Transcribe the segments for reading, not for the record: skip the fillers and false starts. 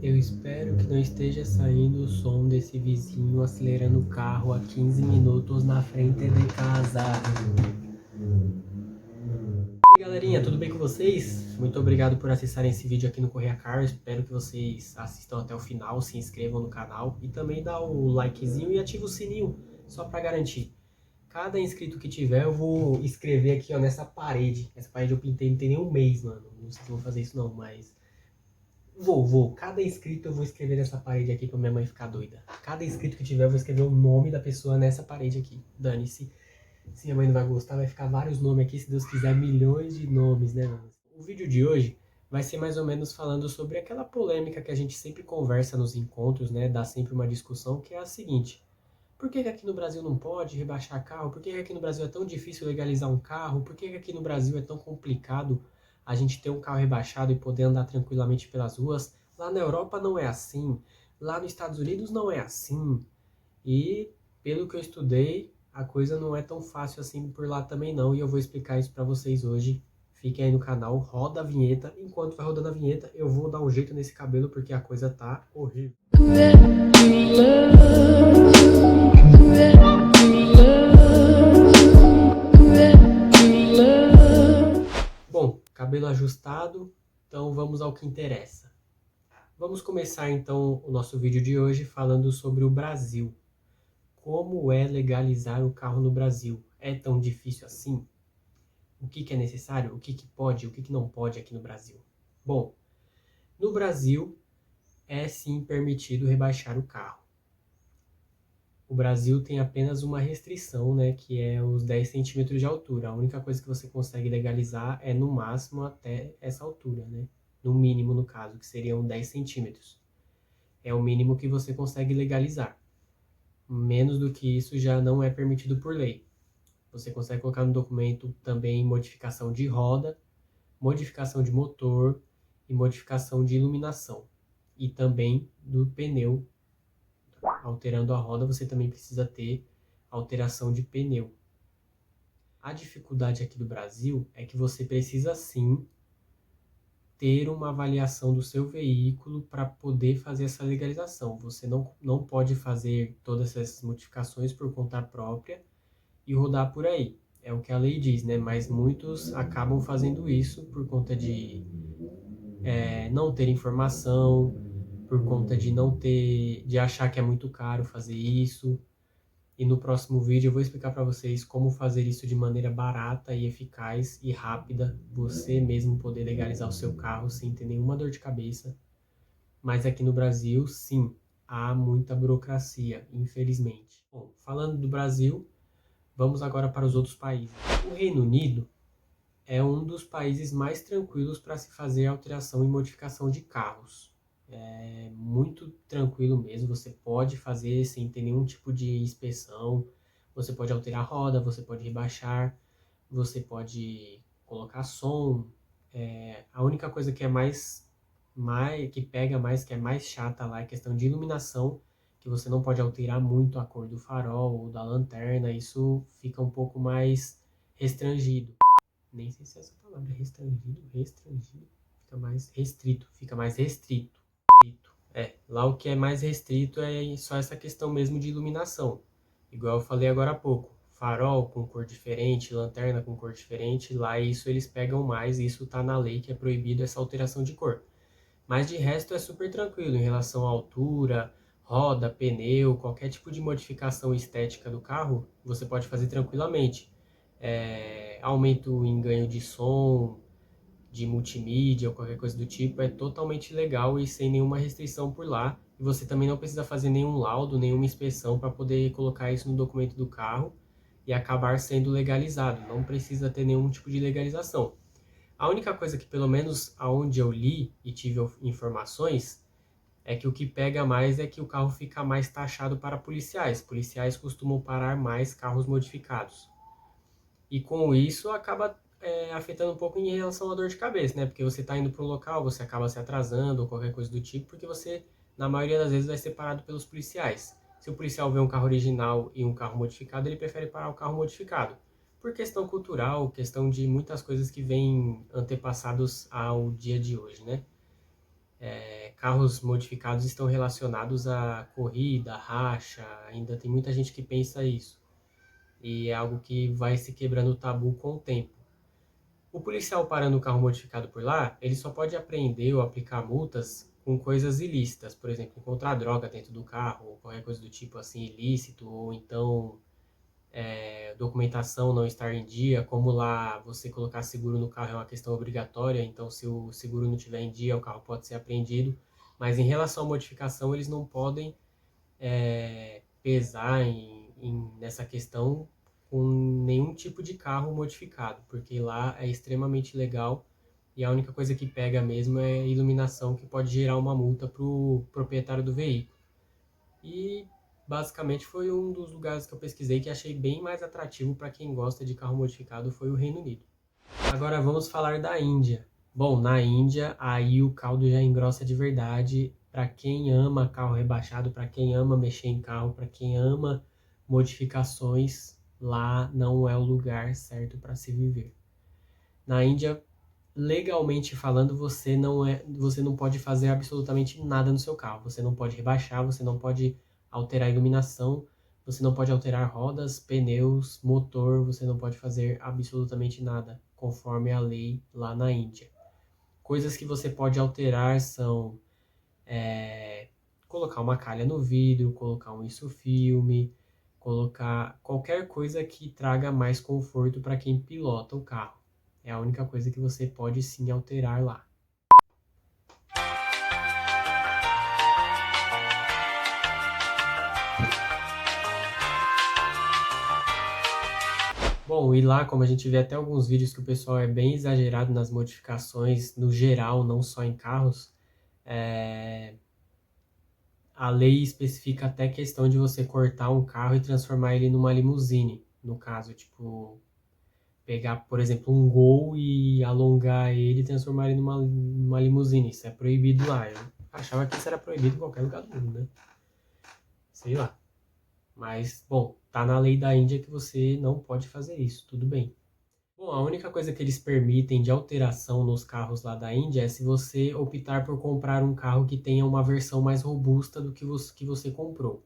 Eu espero que não esteja saindo o som desse vizinho acelerando o carro a 15 minutos na frente de casa. E aí, galerinha, tudo bem com vocês? Muito obrigado por acessarem esse vídeo aqui no Correia Car. Espero que vocês assistam até o final, se inscrevam no canal e também dá o likezinho e ativa o sininho, só para garantir. Cada inscrito que tiver, eu vou escrever aqui, ó, nessa parede. Essa parede eu pintei não tem nem um mês, mano. Não sei se vou fazer isso não, mas vou. Cada inscrito eu vou escrever nessa parede aqui pra minha mãe ficar doida. Cada inscrito que tiver, eu vou escrever o nome da pessoa nessa parede aqui. Dane-se. Se minha mãe não vai gostar, vai ficar vários nomes aqui, se Deus quiser, milhões de nomes, né, mano? O vídeo de hoje vai ser mais ou menos falando sobre aquela polêmica que a gente sempre conversa nos encontros, né? Dá sempre uma discussão, que é a seguinte: por que que aqui no Brasil não pode rebaixar carro? Por que que aqui no Brasil é tão difícil legalizar um carro? Por que que aqui no Brasil é tão complicado a gente ter um carro rebaixado e poder andar tranquilamente pelas ruas? Lá na Europa não é assim. Lá nos Estados Unidos não é assim. E, pelo que eu estudei, a coisa não é tão fácil assim por lá também não. E eu vou explicar isso para vocês hoje. Fiquem aí no canal, roda a vinheta. Enquanto vai rodando a vinheta, eu vou dar um jeito nesse cabelo porque a coisa tá horrível. Bom, cabelo ajustado, então vamos ao que interessa. Vamos começar então o nosso vídeo de hoje falando sobre o Brasil. Como é legalizar o carro no Brasil? É tão difícil assim? O que é necessário? O que pode? O que não pode aqui no Brasil? Bom, no Brasil é sim permitido rebaixar o carro. O Brasil tem apenas uma restrição, né, que é os 10 centímetros de altura. A única coisa que você consegue legalizar é no máximo até essa altura, né? No mínimo, no caso, que seriam 10 centímetros. É o mínimo que você consegue legalizar. Menos do que isso já não é permitido por lei. Você consegue colocar no documento também modificação de roda, modificação de motor e modificação de iluminação. E também do pneu. Alterando a roda, você também precisa ter alteração de pneu. A dificuldade aqui do Brasil é que você precisa sim ter uma avaliação do seu veículo para poder fazer essa legalização. Você não pode fazer todas essas modificações por conta própria e rodar por aí. É o que a lei diz, né? Mas muitos acabam fazendo isso por conta de não ter informação, por conta de não ter, de achar que é muito caro fazer isso. E no próximo vídeo eu vou explicar para vocês como fazer isso de maneira barata e eficaz e rápida, você mesmo poder legalizar o seu carro sem ter nenhuma dor de cabeça. Mas aqui no Brasil, sim, há muita burocracia, infelizmente. Bom, falando do Brasil, vamos agora para os outros países. O Reino Unido é um dos países mais tranquilos para se fazer alteração e modificação de carros. É muito tranquilo mesmo, você pode fazer sem ter nenhum tipo de inspeção, você pode alterar a roda, você pode rebaixar, você pode colocar som. A única coisa que é que pega mais, que é mais chata lá, é a questão de iluminação, que você não pode alterar muito a cor do farol ou da lanterna, isso fica um pouco mais restringido. Nem sei se é essa palavra, restringido, fica mais restrito. Lá o que é mais restrito é só essa questão mesmo de iluminação. Igual eu falei agora há pouco, farol com cor diferente, lanterna com cor diferente, lá isso eles pegam mais, isso tá na lei que é proibido essa alteração de cor. Mas de resto é super tranquilo em relação à altura, roda, pneu, qualquer tipo de modificação estética do carro, você pode fazer tranquilamente. Aumento em ganho de som, de multimídia ou qualquer coisa do tipo, é totalmente legal e sem nenhuma restrição por lá. E você também não precisa fazer nenhum laudo, nenhuma inspeção para poder colocar isso no documento do carro e acabar sendo legalizado. Não precisa ter nenhum tipo de legalização. A única coisa que, pelo menos aonde eu li e tive informações, é que o que pega mais é que o carro fica mais taxado para policiais. Policiais costumam parar mais carros modificados. E com isso acaba afetando um pouco em relação à dor de cabeça, né? Porque você está indo para um local, você acaba se atrasando ou qualquer coisa do tipo, porque você, na maioria das vezes, vai ser parado pelos policiais. Se o policial vê um carro original e um carro modificado, ele prefere parar o carro modificado. Por questão cultural, questão de muitas coisas que vêm antepassados ao dia de hoje, né? Carros modificados estão relacionados à corrida, racha, ainda tem muita gente que pensa isso. E é algo que vai se quebrando o tabu com o tempo. O policial parando o carro modificado por lá, ele só pode apreender ou aplicar multas com coisas ilícitas, por exemplo, encontrar droga dentro do carro, ou qualquer coisa do tipo assim ilícito, ou então documentação não estar em dia, como lá você colocar seguro no carro é uma questão obrigatória, então se o seguro não estiver em dia, o carro pode ser apreendido. Mas em relação à modificação, eles não podem pesar nessa questão com nenhum tipo de carro modificado, porque lá é extremamente legal e a única coisa que pega mesmo é iluminação, que pode gerar uma multa para o proprietário do veículo. E basicamente foi um dos lugares que eu pesquisei que achei bem mais atrativo para quem gosta de carro modificado, foi o Reino Unido. Agora vamos falar da Índia. Bom, na Índia, aí o caldo já engrossa de verdade. Para quem ama carro rebaixado, para quem ama mexer em carro, para quem ama modificações, lá não é o lugar certo para se viver. Na Índia, legalmente falando, você não pode fazer absolutamente nada no seu carro. Você não pode rebaixar, você não pode alterar a iluminação, você não pode alterar rodas, pneus, motor, você não pode fazer absolutamente nada, conforme a lei lá na Índia. Coisas que você pode alterar são colocar uma calha no vidro, colocar um isso-filme, colocar qualquer coisa que traga mais conforto para quem pilota o carro. É a única coisa que você pode sim alterar lá. Bom, e lá, como a gente vê até alguns vídeos que o pessoal é bem exagerado nas modificações, no geral, não só em carros, a lei especifica até questão de você cortar um carro e transformar ele numa limusine. No caso, tipo, pegar, por exemplo, um Gol e alongar ele e transformar ele numa limusine. Isso é proibido lá. Eu achava que isso era proibido em qualquer lugar do mundo, né? Sei lá. Mas, bom, tá na lei da Índia que você não pode fazer isso, tudo bem. Bom, a única coisa que eles permitem de alteração nos carros lá da Índia é se você optar por comprar um carro que tenha uma versão mais robusta do que você comprou.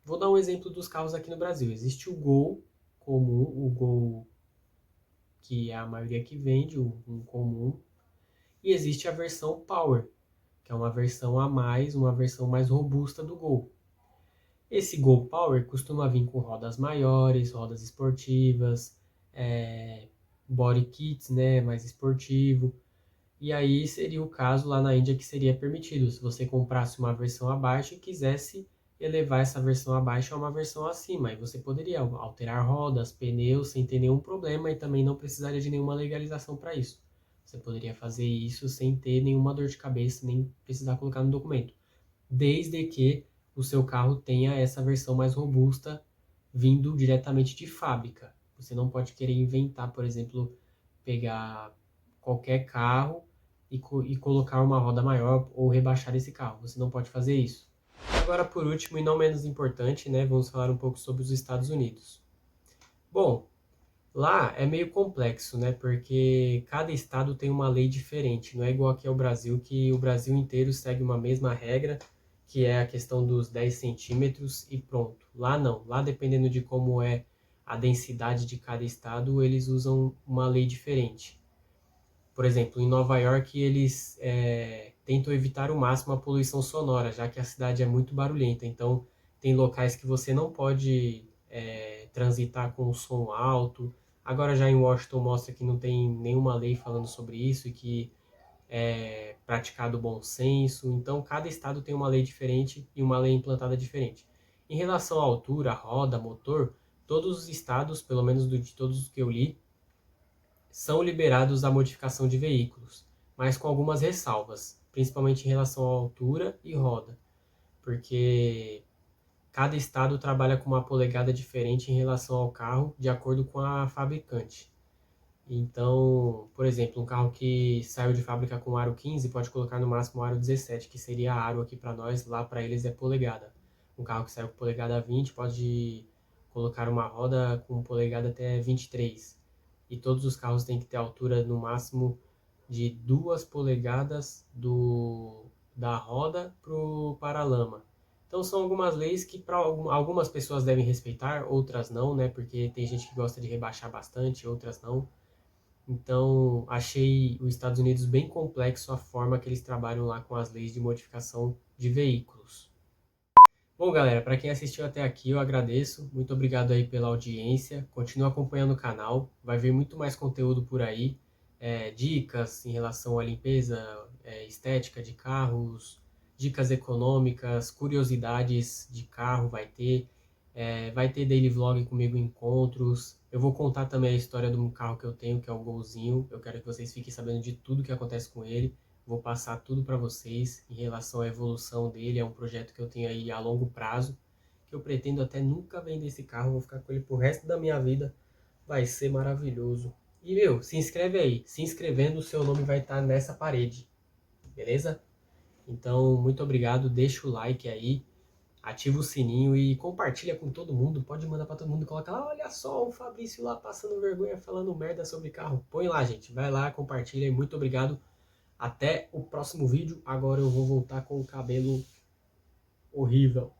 Vou dar um exemplo dos carros aqui no Brasil. Existe o Gol comum, o Gol que é a maioria que vende, um comum, e existe a versão Power, que é uma versão a mais, uma versão mais robusta do Gol. Esse Gol Power costuma vir com rodas maiores, rodas esportivas, body kits, né, mais esportivo. E aí seria o caso lá na Índia que seria permitido, se você comprasse uma versão abaixo e quisesse elevar essa versão abaixo a uma versão acima. Aí você poderia alterar rodas, pneus sem ter nenhum problema e também não precisaria de nenhuma legalização para isso. Você poderia fazer isso sem ter nenhuma dor de cabeça, nem precisar colocar no documento. Desde que o seu carro tenha essa versão mais robusta vindo diretamente de fábrica. Você não pode querer inventar, por exemplo, pegar qualquer carro e colocar uma roda maior ou rebaixar esse carro. Você não pode fazer isso. Agora, por último e não menos importante, né, vamos falar um pouco sobre os Estados Unidos. Bom, lá é meio complexo, né, porque cada estado tem uma lei diferente. Não é igual aqui ao Brasil, que o Brasil inteiro segue uma mesma regra, que é a questão dos 10 centímetros e pronto. Lá não. Lá, dependendo de como é a densidade de cada estado, eles usam uma lei diferente. Por exemplo, em Nova York, eles tentam evitar ao máximo a poluição sonora, já que a cidade é muito barulhenta. Então, tem locais que você não pode transitar com o som alto. Agora, já em Washington, mostra que não tem nenhuma lei falando sobre isso e que é praticado o bom senso. Então, cada estado tem uma lei diferente e uma lei implantada diferente. Em relação à altura, roda, motor, todos os estados, pelo menos de todos os que eu li, são liberados à modificação de veículos, mas com algumas ressalvas, principalmente em relação à altura e roda, porque cada estado trabalha com uma polegada diferente em relação ao carro, de acordo com a fabricante. Então, por exemplo, um carro que saiu de fábrica com aro 15 pode colocar no máximo aro 17, que seria aro aqui para nós, lá para eles é polegada. Um carro que saiu com polegada 20 pode colocar uma roda com polegada até 23. E todos os carros têm que ter altura no máximo de 2 polegadas da roda para o paralama. Então são algumas leis que para algumas pessoas devem respeitar, outras não, né? Porque tem gente que gosta de rebaixar bastante, outras não. Então achei os Estados Unidos bem complexo a forma que eles trabalham lá com as leis de modificação de veículos. Bom, galera, para quem assistiu até aqui, eu agradeço. Muito obrigado aí pela audiência. Continua acompanhando o canal. Vai ver muito mais conteúdo por aí. Dicas em relação à limpeza, estética de carros, dicas econômicas, curiosidades de carro vai ter. Vai ter daily vlog comigo, encontros. Eu vou contar também a história de um carro que eu tenho, que é o Golzinho. Eu quero que vocês fiquem sabendo de tudo que acontece com ele. Vou passar tudo para vocês em relação à evolução dele. É um projeto que eu tenho aí a longo prazo, que eu pretendo até nunca vender esse carro. Vou ficar com ele pro resto da minha vida. Vai ser maravilhoso. E, meu, se inscreve aí. Se inscrevendo, o seu nome vai estar nessa parede. Beleza? Então, muito obrigado. Deixa o like aí. Ativa o sininho e compartilha com todo mundo. Pode mandar para todo mundo. Coloca lá, olha só o Fabrício lá passando vergonha, falando merda sobre carro. Põe lá, gente. Vai lá, compartilha e muito obrigado. Até o próximo vídeo. Agora eu vou voltar com o cabelo horrível.